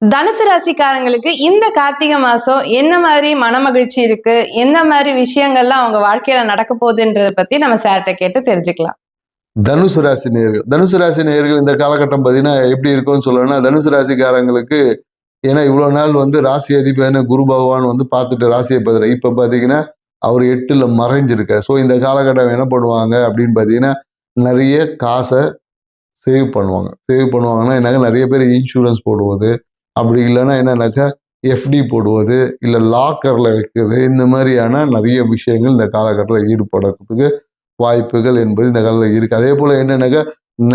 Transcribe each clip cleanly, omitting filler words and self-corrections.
தனுசு ராசிக்காரங்களுக்கு இந்த கார்த்திகை மாசம் என்ன மாதிரி மனமகிழ்ச்சி இருக்கு, எந்த மாதிரி விஷயங்கள்லாம் அவங்க வாழ்க்கையில நடக்க போகுதுன்றத பத்தி நம்ம சார்கிட்ட கேட்டு தெரிஞ்சுக்கலாம். தனுசு ராசி நேயர்கள் இந்த காலகட்டம் பார்த்தீங்கன்னா எப்படி இருக்கும்னு சொல்லணும்னா, தனுசு ராசிக்காரங்களுக்கு ஏன்னா இவ்வளவு நாள் ராசி அதிபதியான குரு பகவான் பார்த்துட்டு ராசியை பார்த்துட்டு இப்ப பாத்தீங்கன்னா அவர் 8ல மறைஞ்சிருக்கார். ஸோ இந்த காலகட்டம் என்ன பண்ணுவாங்க அப்படின்னு பார்த்தீங்கன்னா, நிறைய காசை சேவ் பண்ணுவாங்க. சேவ் பண்ணுவாங்கன்னா என்னங்க, நிறைய பேர் இன்சூரன்ஸ் போடுவது, அப்படி இல்லைன்னா என்னன்னாக்கா எஃப்டி போடுவது, இல்லை லாக்கர்ல வைக்கிறது, இந்த மாதிரியான நிறைய விஷயங்கள் இந்த காலகட்டத்தில் ஈடுபடுறதுக்கு வாய்ப்புகள் என்பது இந்த காலத்தில் இருக்கு. அதே போல என்னன்னாக்கா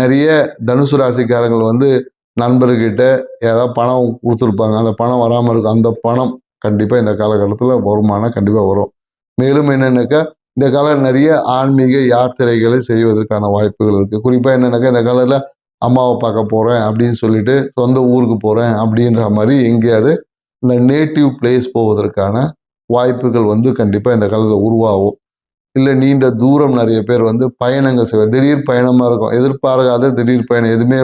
நிறைய தனுசு ராசிக்காரங்கள் நண்பர்கிட்ட ஏதாவது பணம் கொடுத்துருப்பாங்க, அந்த பணம் வராமல் இருக்கும். அந்த பணம் கண்டிப்பாக இந்த காலகட்டத்தில் வருமானம் கண்டிப்பாக வரும். மேலும் என்னன்னாக்கா இந்த காலம் நிறைய ஆன்மீக யாத்திரைகளை செய்வதற்கான வாய்ப்புகள் இருக்கு. குறிப்பா என்னன்னாக்கா இந்த காலத்துல அம்மாவை பார்க்க போறேன் அப்படின்னு சொல்லிட்டு சொந்த ஊருக்கு போறேன் அப்படின்ற மாதிரி எங்கேயாவது இந்த நேட்டிவ் பிளேஸ் போவதற்கான வாய்ப்புகள் கண்டிப்பா இந்த காலத்துல உருவாகும். இல்லை நீண்ட தூரம் நிறைய பேர் பயணங்கள் செய்வார். திடீர் பயணமா இருக்கும், எதிர்பார்க்காத திடீர் பயணம். எதுவுமே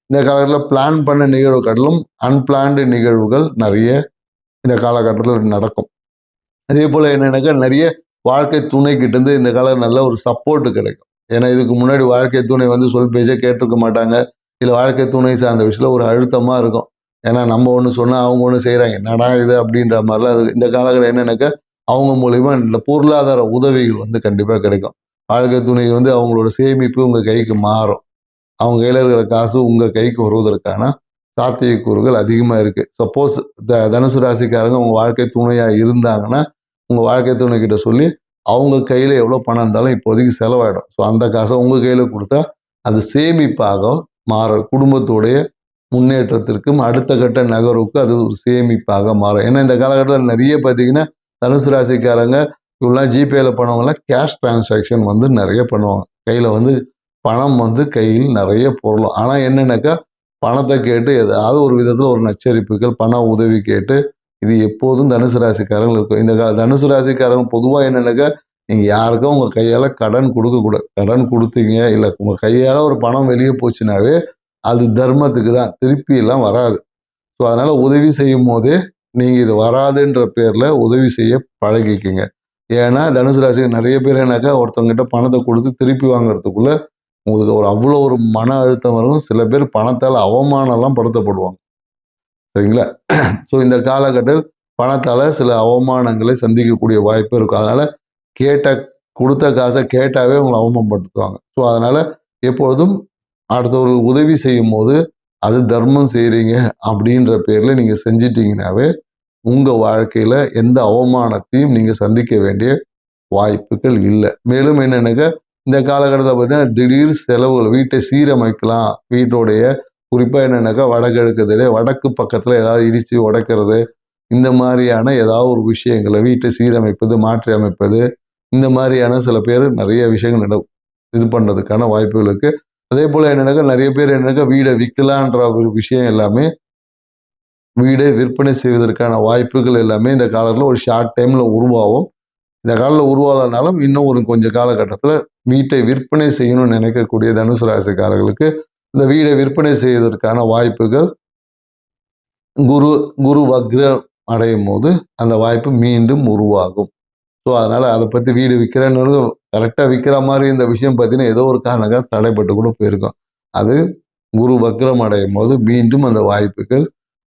இந்த காலகட்டத்தில் பிளான் பண்ண நிகழ்வு காட்டிலும் அன்பிளான்டு நிகழ்வுகள் நிறைய இந்த காலகட்டத்தில் நடக்கும். அதே போல என்னன்னாக்கா நிறைய வாழ்க்கை துணை கிட்டேருந்து இந்த காலம் நல்ல ஒரு சப்போர்ட் கிடைக்கும். ஏன்னா இதுக்கு முன்னாடி வாழ்க்கை துணை சொல் பேச்சே கேட்டிருக்க மாட்டாங்க. இல்லை வாழ்க்கை துணை சார்ந்த விஷயத்தில் ஒரு அழுத்தமாக இருக்கும். ஏன்னா நம்ம ஒன்று சொன்னால் அவங்க ஒன்று செய்கிறாங்க, என்னடா இது அப்படின்ற மாதிரிலாம். அது இந்த காலகட்டம் என்னன்னாக்கா அவங்க மூலிமா இந்த பொருளாதார உதவிகள் கண்டிப்பாக கிடைக்கும். வாழ்க்கை துணை அவங்களோட சேமிப்பு உங்கள் கைக்கு மாறும். அவங்க கையில் இருக்கிற காசு உங்கள் கைக்கு வருவதற்கான சாத்தியக்கூறுகள் அதிகமாக இருக்குது. சப்போஸ் தனுசு ராசிக்காரங்க உங்கள் வாழ்க்கை துணையாக இருந்தாங்கன்னா உங்கள் வாழ்க்கை துணைக்கிட்ட சொல்லி அவங்க கையில் எவ்வளோ பணம் இருந்தாலும் இப்போதைக்கு செலவாயிடும். ஸோ அந்த காசை உங்கள் கையில் கொடுத்தா அது சேமிப்பாக மாறும். குடும்பத்துடைய முன்னேற்றத்திற்கும் அடுத்த கட்ட நகர்வுக்கு அது ஒரு சேமிப்பாக மாறும். ஏன்னா இந்த காலகட்டத்தில் நிறைய பார்த்தீங்கன்னா தனுசு ராசிக்காரங்க இவெல்லாம் ஜிபேயில் பண்ணவங்களாம் கேஷ் டிரான்சாக்ஷன் நிறைய பண்ணுவாங்க. கையில் பணம் கையில் நிறைய பொருளும். ஆனால் என்னென்னாக்கா பணத்தை கேட்டு ஏதாவது ஒரு விதத்தில் ஒரு நச்சரிப்புகள் பண உதவி கேட்டு இது எப்போதும் தனுசு ராசிக்காரங்க இருக்கும். இந்த தனுசு ராசிக்காரங்க பொதுவாக என்னன்னாக்கா நீங்கள் யாருக்கும் உங்கள் கையால் கடன் கொடுக்கக்கூடாது. கடன் கொடுத்தீங்க இல்லை உங்கள் கையால் ஒரு பணம் வெளியே போச்சுனாவே அது தர்மத்துக்கு தான், திருப்பி எல்லாம் வராது. ஸோ அதனால் உதவி செய்யும் போதே நீங்கள் இது வராதுன்ற பேரில் உதவி செய்ய பழகிக்குங்க. ஏன்னா தனுசு ராசிக்கு நிறைய பேர் என்னக்கா ஒருத்தவங்ககிட்ட பணத்தை கொடுத்து திருப்பி வாங்குறதுக்குள்ள உங்களுக்கு ஒரு அவ்வளோ ஒரு மன அழுத்தம் வரும். சில பேர் பணத்தால் அவமானம்லாம் படுத்தப்படுவாங்க. சரிங்களா? ஸோ இந்த காலகட்டத்தில் பணத்தால் சில அவமானங்களை சந்திக்கக்கூடிய வாய்ப்பு இருக்கும். அதனால் கொடுத்த காசை கேட்டாவே உங்களை அவமானப்படுத்துவாங்க. ஸோ அதனால் எப்பொழுதும் அடுத்தவர்கள் உதவி செய்யும் போது அது தர்மம் செய்கிறீங்க அப்படின்ற பேரில் நீங்கள் செஞ்சிட்டிங்கனாவே உங்கள் வாழ்க்கையில் எந்த அவமானத்தையும் நீங்கள் சந்திக்க வேண்டிய வாய்ப்புகள் இல்லை. மேலும் என்னென்னாக்கா இந்த காலகட்டத்தில் பார்த்தீங்கன்னா திடீர் செலவுகள், வீட்டை சீரமைக்கலாம். வீட்டோடைய குறிப்பாக என்னென்னாக்கா வடக்கு பக்கத்தில் ஏதாவது இடித்து உடைக்கிறது, இந்த மாதிரியான ஏதாவது ஒரு விஷயங்களை வீட்டை சீரமைப்பது, மாற்றி அமைப்பது, இந்த மாதிரியான சில பேர் நிறைய விஷயங்கள் இது பண்ணுறதுக்கான வாய்ப்புகள் இருக்குது. அதே போல் என்னென்னாக்கா நிறைய பேர் வீடை விற்கலான்ற ஒரு விஷயம் எல்லாமே வீடை விற்பனை செய்வதற்கான வாய்ப்புகள் எல்லாமே இந்த காலத்தில் ஒரு ஷார்ட் டைமில் உருவாகும். இந்த காலத்தில் உருவாகனாலும் இன்னும் ஒரு கொஞ்சம் காலகட்டத்தில் வீட்டை விற்பனை செய்யணும்னு நினைக்கக்கூடிய தனுசு ராசிக்காரர்களுக்கு இந்த வீடை விற்பனை செய்வதற்கான வாய்ப்புகள் குரு வக்ரம் அடையும் போது அந்த வாய்ப்பு மீண்டும் உருவாகும். ஸோ அதனால் அதை பற்றி வீடு விற்கிறேன்னு கரெக்டாக விற்கிற மாதிரி இந்த விஷயம் பார்த்தீங்கன்னா ஏதோ ஒரு காரணங்கள் தடைப்பட்டு கூட போயிருக்கும். அது குரு வக்ரம் அடையும் போது மீண்டும் அந்த வாய்ப்புகள்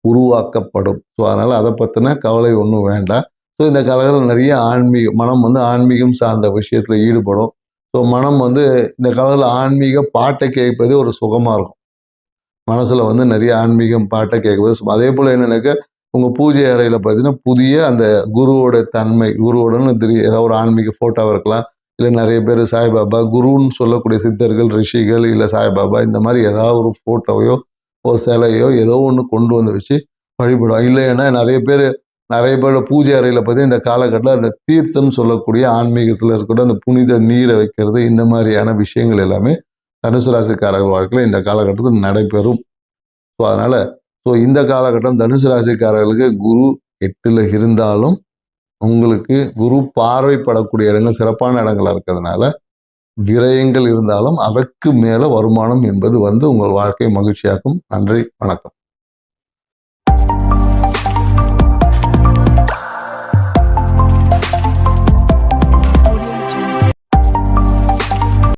உருவாக்கப்படும். ஸோ அதனால் அதை பற்றின கவலை ஒன்றும் வேண்டாம். ஸோ இந்த காலத்தில் நிறைய மனம் ஆன்மீகம் சார்ந்த விஷயத்தில் ஈடுபடும். ஸோ மனம் இந்த காலத்தில் ஆன்மீக பாட்டை கேட்பதே ஒரு சுகமாக இருக்கும். மனசில் நிறைய ஆன்மீகம் பாட்டை கேட்குறது. அதே போல் என்னென்னாக்கா உங்கள் பூஜை அறையில் பார்த்தீங்கன்னா புதிய அந்த குருவோட தன்மை, குருவோடன்னு தெரியும் ஏதாவது ஒரு ஆன்மீக ஃபோட்டோவாக இருக்கலாம். இல்லை நிறைய பேர் சாய்பாபா, குருன்னு சொல்லக்கூடிய சித்தர்கள், ரிஷிகள், இல்லை சாய்பாபா இந்த மாதிரி ஏதாவது ஒரு ஃபோட்டோவையோ ஒரு சிலையோ ஏதோ ஒன்று கொண்டு வச்சு வழிபடும். இல்லைன்னா நிறைய பேர் பூஜை அறையில் பார்த்தீங்கன்னா இந்த காலகட்டத்தில் அந்த தீர்த்தம் சொல்லக்கூடிய ஆன்மீகத்தில் இருக்கக்கூடிய அந்த புனித நீரை வைக்கிறது, இந்த மாதிரியான விஷயங்கள் எல்லாமே தனுசு ராசிக்காரர்கள் வாழ்க்கையில் இந்த காலகட்டத்தில் நடைபெறும். ஸோ அதனால் இந்த காலகட்டம் தனுசு ராசிக்காரர்களுக்கு குரு 8ல் இருந்தாலும் உங்களுக்கு குரு பார்வைப்படக்கூடிய இடங்கள் சிறப்பான இடங்களாக இருக்கிறதுனால விரயங்கள் இருந்தாலும் அதற்கு மேலே வருமானம் என்பது உங்கள் வாழ்க்கையை மகிழ்ச்சியாக்கும். நன்றி, வணக்கம்.